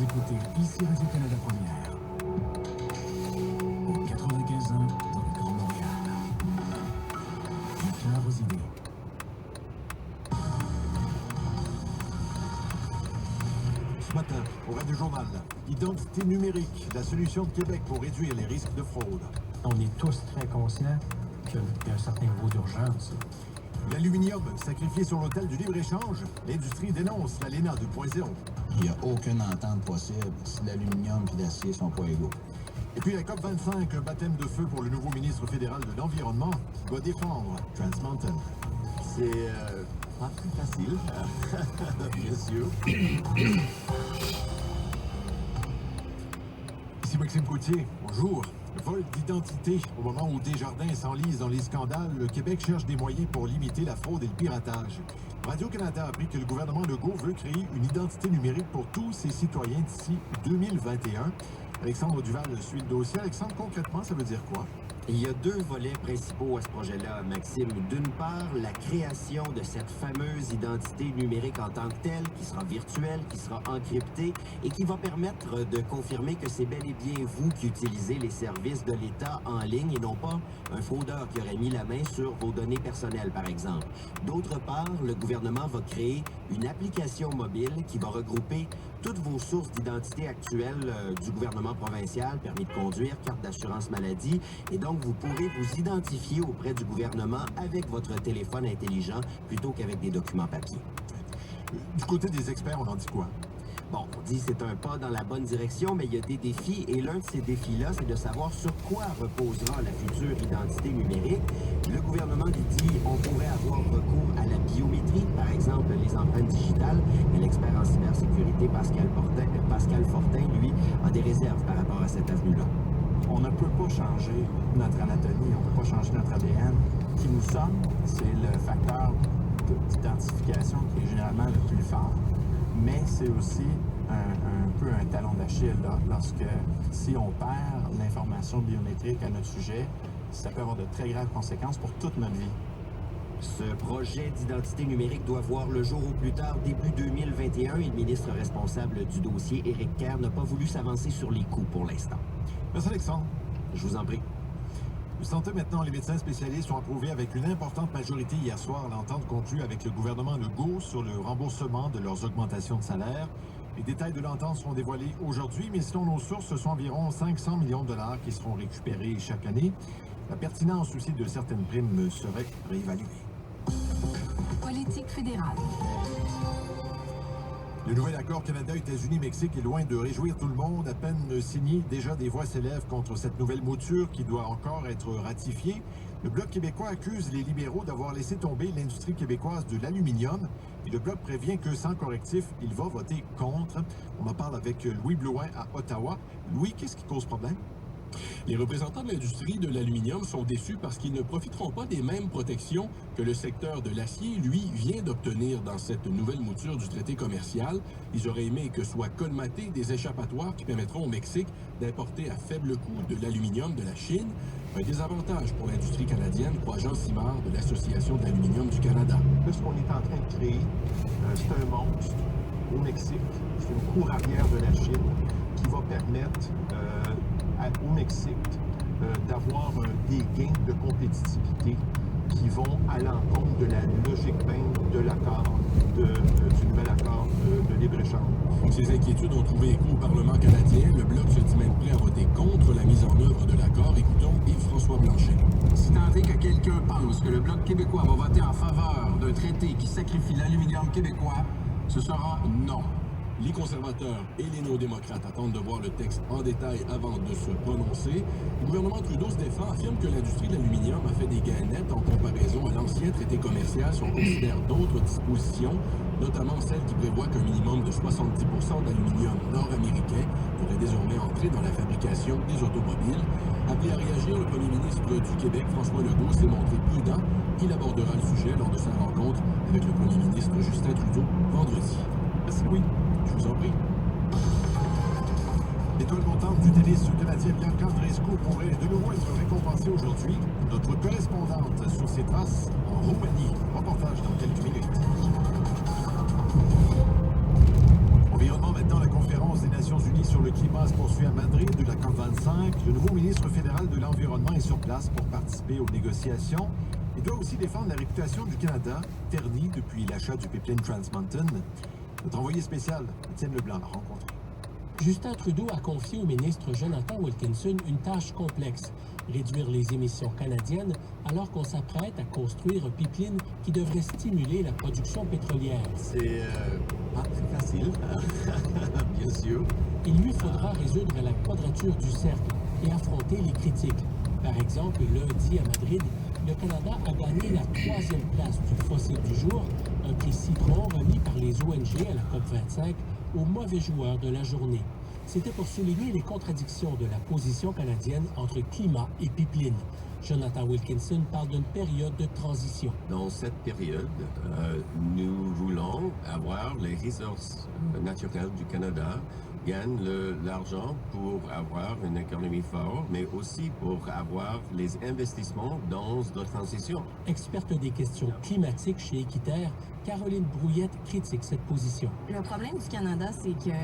Vous écoutez ici Radio-Canada Première. Pour 95 ans dans le Grand Montréal. Pierre vos idées. Ce matin, au Radio-Journal, identité numérique, la solution de Québec pour réduire les risques de fraude. On est tous très conscients qu'il y a un certain niveau d'urgence. L'aluminium sacrifié sur l'autel du libre-échange, l'industrie dénonce l'ALENA 2.0. Il n'y a aucune entente possible si l'aluminium et l'acier sont pas égaux. Et puis la COP25, un baptême de feu pour le nouveau ministre fédéral de l'Environnement, qui va défendre Trans Mountain. C'est pas plus facile, bien sûr. Ici Maxime Coutier, bonjour. Vol d'identité. Au moment où Desjardins s'enlise dans les scandales, le Québec cherche des moyens pour limiter la fraude et le piratage. Radio-Canada a appris que le gouvernement Legault veut créer une identité numérique pour tous ses citoyens d'ici 2021. Alexandre Duval suit le dossier. Alexandre, concrètement, ça veut dire quoi? Il y a deux volets principaux à ce projet-là, Maxime. D'une part, la création de cette fameuse identité numérique en tant que telle, qui sera virtuelle, qui sera encryptée et qui va permettre de confirmer que c'est bel et bien vous qui utilisez les services de l'État en ligne et non pas un fraudeur qui aurait mis la main sur vos données personnelles, par exemple. D'autre part, le gouvernement va créer une application mobile qui va regrouper toutes vos sources d'identité actuelles du gouvernement provincial, permis de conduire, carte d'assurance maladie, et donc vous pourrez vous identifier auprès du gouvernement avec votre téléphone intelligent plutôt qu'avec des documents papier. Du côté des experts, on en dit quoi? Bon, on dit c'est un pas dans la bonne direction, mais il y a des défis, et l'un de ces défis-là, c'est de savoir sur quoi reposera la future identité numérique. Le gouvernement lui dit on pourrait avoir recours à la biométrie, par exemple les empreintes digitales, mais l'expert en cybersécurité Pascal Fortin, lui, a des réserves par rapport à cette avenue-là. On ne peut pas changer notre anatomie, on ne peut pas changer notre ADN. Qui nous sommes, c'est le facteur d'identification qui est généralement le plus fort, mais c'est aussi un peu un talon d'Achille lorsque, si on perd l'information biométrique à notre sujet, ça peut avoir de très graves conséquences pour toute notre vie. Ce projet d'identité numérique doit voir le jour au plus tard début 2021 et le ministre responsable du dossier, Éric Kerr, n'a pas voulu s'avancer sur les coûts pour l'instant. Merci Alexandre. Je vous en prie. Vous sentez maintenant, les médecins spécialistes ont approuvé avec une importante majorité hier soir l'entente conclue avec le gouvernement Legault sur le remboursement de leurs augmentations de salaire. Les détails de l'entente seront dévoilés aujourd'hui, mais selon nos sources, ce sont environ 500 millions de dollars qui seront récupérés chaque année. La pertinence aussi de certaines primes serait réévaluée. Politique fédérale. Le nouvel accord Canada-États-Unis-Mexique est loin de réjouir tout le monde. À peine signé, déjà des voix s'élèvent contre cette nouvelle mouture qui doit encore être ratifiée. Le Bloc québécois accuse les libéraux d'avoir laissé tomber l'industrie québécoise de l'aluminium. Et le Bloc prévient que sans correctif, il va voter contre. On en parle avec Louis Blouin à Ottawa. Louis, qu'est-ce qui cause problème? Les représentants de l'industrie de l'aluminium sont déçus parce qu'ils ne profiteront pas des mêmes protections que le secteur de l'acier, lui, vient d'obtenir dans cette nouvelle mouture du traité commercial. Ils auraient aimé que soient colmatés des échappatoires qui permettront au Mexique d'importer à faible coût de l'aluminium de la Chine. Un désavantage pour l'industrie canadienne, croit Jean Simard de l'Association de l'aluminium du Canada. Là, ce qu'on est en train de créer, c'est un monstre au Mexique. C'est une cour arrière de la Chine qui va permettre au Mexique d'avoir des gains de compétitivité qui vont à l'encontre de la logique même de l'accord, du nouvel accord de libre-échange. Ces inquiétudes ont trouvé écho au Parlement canadien. Le Bloc se dit même prêt à voter contre la mise en œuvre de l'accord. Écoutons Yves-François Blanchet. Si tant est que quelqu'un pense que le Bloc québécois va voter en faveur d'un traité qui sacrifie l'aluminium québécois, ce sera non. Les conservateurs et les néo-démocrates attendent de voir le texte en détail avant de se prononcer. Le gouvernement Trudeau se défend, affirme que l'industrie de l'aluminium a fait des gains nets en comparaison à l'ancien traité commercial si on considère d'autres dispositions, notamment celle qui prévoit qu'un minimum de 70% d'aluminium nord-américain pourrait désormais entrer dans la fabrication des automobiles. Appelé à réagir, le premier ministre du Québec, François Legault, s'est montré prudent. Il abordera le sujet lors de sa rencontre avec le premier ministre Justin Trudeau vendredi. Merci Louis. Je vous en prie. L'étoile montante du tennis canadien Bianca Andreescu pourrait de nouveau être récompensée aujourd'hui. Notre correspondante sur ses traces en Roumanie. Reportage dans quelques minutes. Environnement maintenant, la conférence des Nations sur le climat se poursuit à Madrid de la COP25. Le nouveau ministre fédéral de l'Environnement est sur place pour participer aux négociations. Il doit aussi défendre la réputation du Canada, ternie depuis l'achat du pipeline Trans Mountain. Notre envoyé spécial, Étienne Leblanc, l'a rencontré. Justin Trudeau a confié au ministre Jonathan Wilkinson une tâche complexe, réduire les émissions canadiennes alors qu'on s'apprête à construire un pipeline qui devrait stimuler la production pétrolière. C'est pas très facile, bien sûr. Il lui faudra résoudre la quadrature du cercle et affronter les critiques. Par exemple, lundi à Madrid, le Canada a gagné la 3e place du fossile du jour, un prix citron remis par les ONG à la COP25 aux mauvais joueurs de la journée. C'était pour souligner les contradictions de la position canadienne entre climat et pipeline. Jonathan Wilkinson parle d'une période de transition. Dans cette période, nous voulons avoir les ressources naturelles du Canada, gagner l'argent pour avoir une économie forte, mais aussi pour avoir les investissements dans la transition. Experte des questions climatiques chez Équiterre, Caroline Brouillette critique cette position. Le problème du Canada, c'est que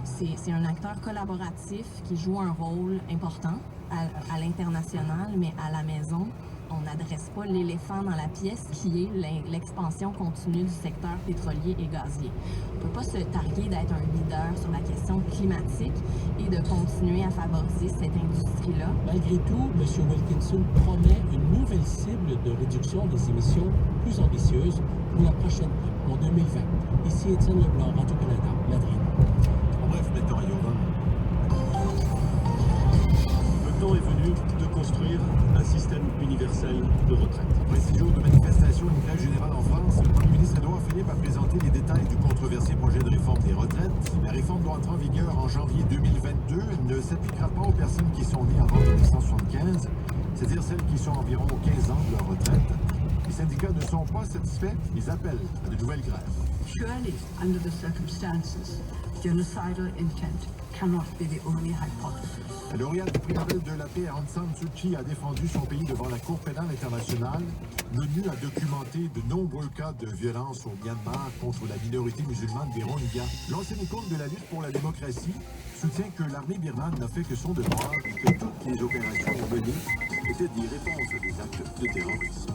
c'est un acteur collaboratif qui joue un rôle important à l'international, mais à la maison, on n'adresse pas l'éléphant dans la pièce qui est l'expansion continue du secteur pétrolier et gazier. On ne peut pas se targuer d'être un leader sur la question climatique et de continuer à favoriser cette industrie-là. Malgré tout, M. Wilkinson promet une nouvelle cible de réduction des émissions plus ambitieuse pour la prochaine COP en 2020. Ici Étienne Leblanc, Radio-Canada, Madrid. En bref, maintenant, Le temps est venu de construire un système universel de retraite. Après 6 jours de manifestation et une grève générale en France, le Premier ministre Édouard Philippe a présenté les détails du controversé projet de réforme des retraites. La réforme doit entrer en vigueur en janvier 2022. Elle ne s'appliquera pas aux personnes qui sont nées avant 1975, c'est-à-dire celles qui sont environ 15 ans de leur retraite. Les syndicats ne sont pas satisfaits. Ils appellent à de nouvelles grèves. Surely, under the circumstances, genocidal intent cannot be the only hypothesis. La lauréate du prix Nobel de la paix Aung San Suu Kyi a défendu son pays devant la Cour pénale internationale. L'ONU a documenté de nombreux cas de violence au Myanmar contre la minorité musulmane des Rohingyas. L'ancienne icône de la lutte pour la démocratie soutient que l'armée birmane n'a fait que son devoir et que toutes les opérations menées étaient des réponses à des actes de terrorisme.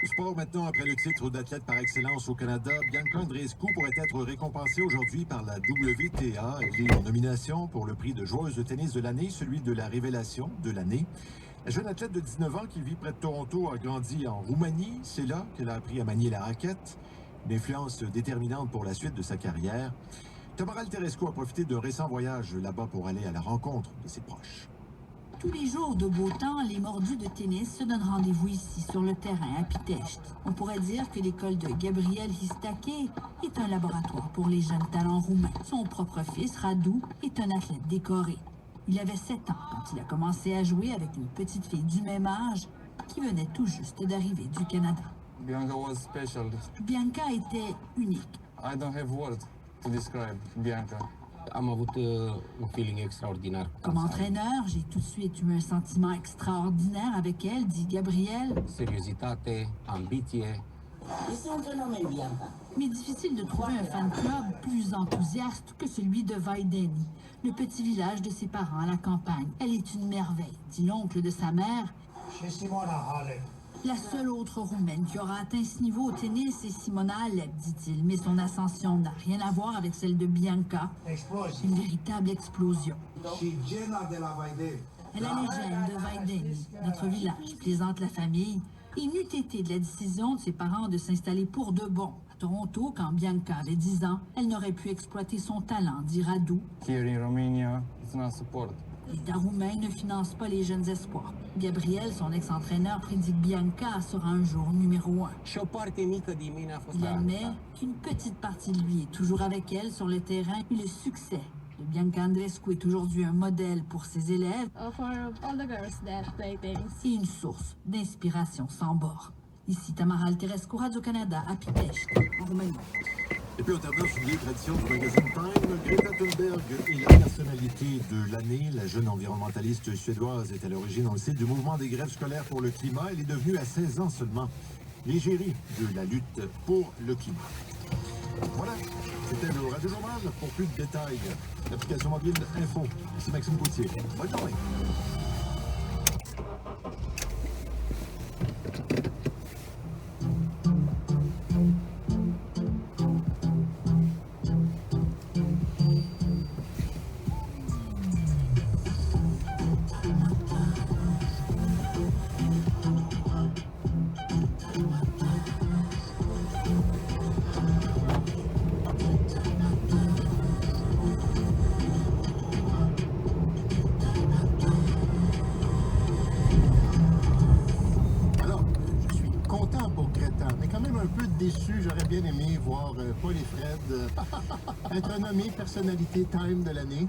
Le sport maintenant, après le titre d'athlète par excellence au Canada, Bianca Andreescu pourrait être récompensée aujourd'hui par la WTA. Elle est en nomination pour le prix de joueuse de tennis de l'année, celui de la révélation de l'année. La jeune athlète de 19 ans qui vit près de Toronto a grandi en Roumanie. C'est là qu'elle a appris à manier la raquette, une influence déterminante pour la suite de sa carrière. Tamara Terescu a profité d'un récent voyage là-bas pour aller à la rencontre de ses proches. Tous les jours de beau temps, les mordus de tennis se donnent rendez-vous ici, sur le terrain, à Pitești. On pourrait dire que l'école de Gabriel Histake est un laboratoire pour les jeunes talents roumains. Son propre fils, Radu, est un athlète décoré. Il avait 7 ans quand il a commencé à jouer avec une petite fille du même âge qui venait tout juste d'arriver du Canada. Bianca was special. Bianca était unique. I don't have words to describe Bianca. Am avut un feeling extraordinar. Comme entraîneur, j'ai tout de suite eu un sentiment extraordinaire avec elle, dit Gabriel. Seriozitate, ambiție. Mais difficile de trouver un fan club plus enthousiaste que celui de Vaideni, le petit village de ses parents à la campagne. Elle est une merveille, dit l'oncle de sa mère. La seule autre Roumaine qui aura atteint ce niveau au tennis est Simona Alep, dit-il, mais son ascension n'a rien à voir avec celle de Bianca. Une véritable explosion. Elle a les gènes de Vaideni, notre village, plaisante la famille. Il n'eût été de la décision de ses parents de s'installer pour de bon à Toronto quand Bianca avait 10 ans. Elle n'aurait pu exploiter son talent, dit Radu. Here in Romania, it's not support. L'État roumain ne finance pas les jeunes espoirs. Gabriel, son ex-entraîneur, prédit que Bianca sera un jour numéro 1. Il admet qu'une petite partie de lui est toujours avec elle sur le terrain et le succès de Bianca Andreescu est aujourd'hui un modèle pour ses élèves et une source d'inspiration sans bord. Ici Tamara Terescu, Radio-Canada, à Pitești, en Roumanie. Et puis on termine sur les traditions du magazine Time. Greta Thunberg est la personnalité de l'année. La jeune environnementaliste suédoise est à l'origine, on le sait, du mouvement des grèves scolaires pour le climat. Elle est devenue à 16 ans seulement l'égérie de la lutte pour le climat. Voilà, c'était le Radio Journal. Pour plus de détails, l'application mobile Info. C'est Maxime Gauthier. Bonne journée. Déçu, j'aurais bien aimé voir Paul et Fred être nommés personnalité Time de l'année,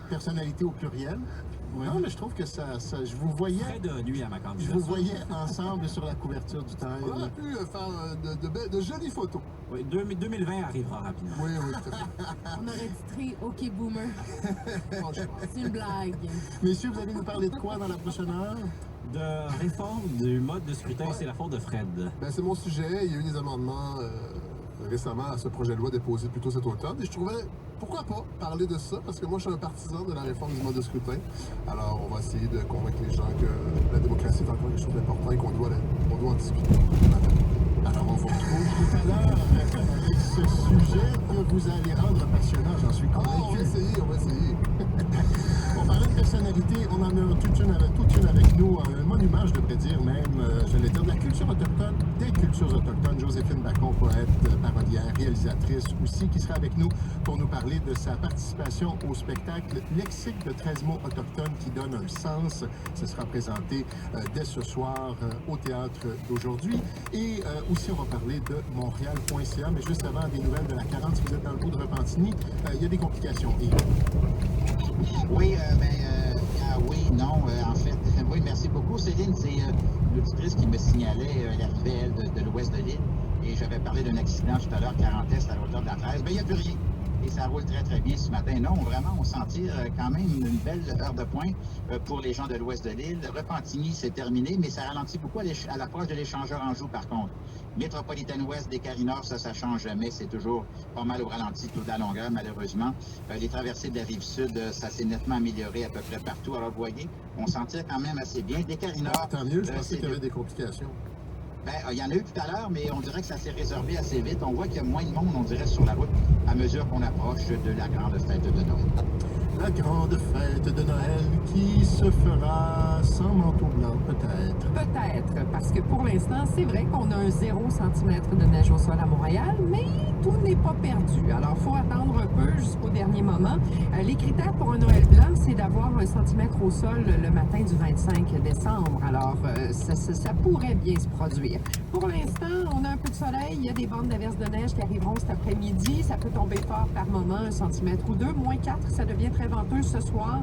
personnalité au pluriel. Oui. Non, mais je trouve que ça je vous voyais. Fred nuit à ma candidature. Je vous voyais ensemble sur la couverture du Time. On a pu faire de jolies photos. Oui, 2020 arrivera rapidement. Oui, tout à fait. On aurait titré OK Boomer. C'est une blague. Messieurs, vous allez nous parler de quoi dans la prochaine heure? De réforme du mode de scrutin, c'est la faute de Fred. Ben, c'est mon sujet. Il y a eu des amendements récemment à ce projet de loi déposé plus tôt cet automne. Et je trouvais, pourquoi pas parler de ça, parce que moi, je suis un partisan de la réforme du mode de scrutin. Alors, on va essayer de convaincre les gens que la démocratie est encore quelque chose d'important et qu'on doit en discuter. Alors, on vous retrouve tout à l'heure avec ce sujet que vous allez rendre passionnant, j'en suis convaincu. On va essayer. On parlait de personnalité, on en a toute une avec nous, un monument, je devrais dire même, j'allais dire, de la culture autochtone, des cultures autochtones. Joséphine Bacon, poète, parolière, réalisatrice aussi, qui sera avec nous pour nous parler de sa participation au spectacle Lexique de 13 mots autochtones qui donne un sens. Ce sera présenté dès ce soir au théâtre d'aujourd'hui. Et aussi, on va parler de Montréal.ca, mais juste avant des nouvelles de la 40, si vous êtes dans le bout de Repentigny, il y a des complications. Oui, oui, non, en fait, oui, merci beaucoup. Céline, c'est l'auditrice qui me signalait l'arrivée, elle, de l'ouest de l'île. Et j'avais parlé d'un accident tout à l'heure, 40 Est, à la hauteur de la 13. Bien, il n'y a plus rien. Et ça roule très, très bien ce matin. Non, vraiment, on s'en tire quand même une belle heure de pointe pour les gens de l'ouest de l'île. Repentigny, c'est terminé, mais ça ralentit beaucoup à l'approche de l'échangeur Anjou, par contre. Métropolitaine Ouest, Descaries Nord, ça change jamais. C'est toujours pas mal au ralenti toute la longueur, malheureusement. Les traversées de la Rive-Sud, ça s'est nettement amélioré à peu près partout. Alors, vous voyez, on s'en tire quand même assez bien. Descaries Nord... Tant mieux, je pensais qu'il y avait des complications. Ben, il y en a eu tout à l'heure, mais on dirait que ça s'est résorbé assez vite. On voit qu'il y a moins de monde, on dirait, sur la route à mesure qu'on approche de la grande fête de Noël. La grande fête de Noël qui se fera sans manteau blanc, peut-être. Peut-être, parce que pour l'instant, c'est vrai qu'on a un 0 cm de neige au sol à Montréal, mais tout n'est pas perdu. Alors, il faut attendre un peu jusqu'au dernier moment. Les critères pour un Noël blanc, c'est d'avoir 1 centimètre au sol le matin du 25 décembre. Alors, ça pourrait bien se produire. Pour l'instant, on a un peu de soleil. Il y a des bandes d'averses de neige qui arriveront cet après-midi. Ça peut tomber fort par moment, 1 centimètre ou 2. -4, ça devient très venteux ce soir.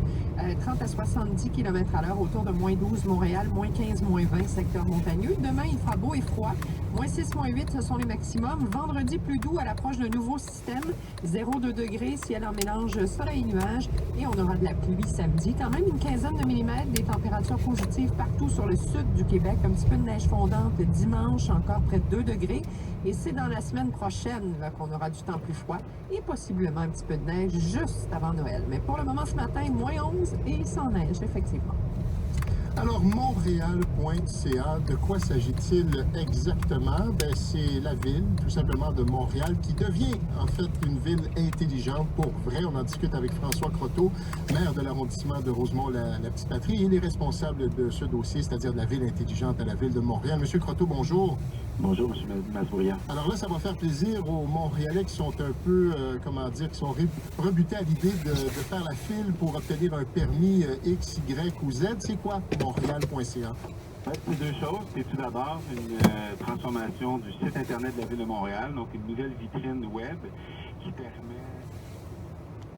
30 à 70 km à l'heure autour de -12 Montréal, -15, -20 secteur montagneux. Demain, il fera beau et froid. -6, -8, ce sont les maximums. Vendredi, plus doux à l'approche d'un nouveau système. 0,2 degrés, ciel en mélange soleil et nuages. Et on aura de la pluie samedi. Quand même une quinzaine de millimètres, des températures positives partout sur le sud du Québec. Un petit peu de neige fondante dimanche, encore près de 2 degrés. Et c'est dans la semaine prochaine qu'on aura du temps plus froid et possiblement un petit peu de neige juste avant Noël. Mais pour le moment, ce matin, -11 et sans neige, effectivement. Alors, Montréal.ca, de quoi s'agit-il exactement? Ben, c'est la ville, tout simplement, de Montréal qui devient, en fait, une ville intelligente pour vrai. On en discute avec François Croteau, maire de l'arrondissement de Rosemont-la-Petite-Patrie. Il est responsable de ce dossier, c'est-à-dire de la ville intelligente à la ville de Montréal. Monsieur Croteau, bonjour. Bonjour, M. Masbourian. Alors là, ça va faire plaisir aux Montréalais qui sont un peu, qui sont rebutés à l'idée de faire la file pour obtenir un permis X, Y ou Z. C'est quoi Montréal.ca? C'est deux choses. C'est tout d'abord une transformation du site Internet de la Ville de Montréal, donc une nouvelle vitrine web qui permet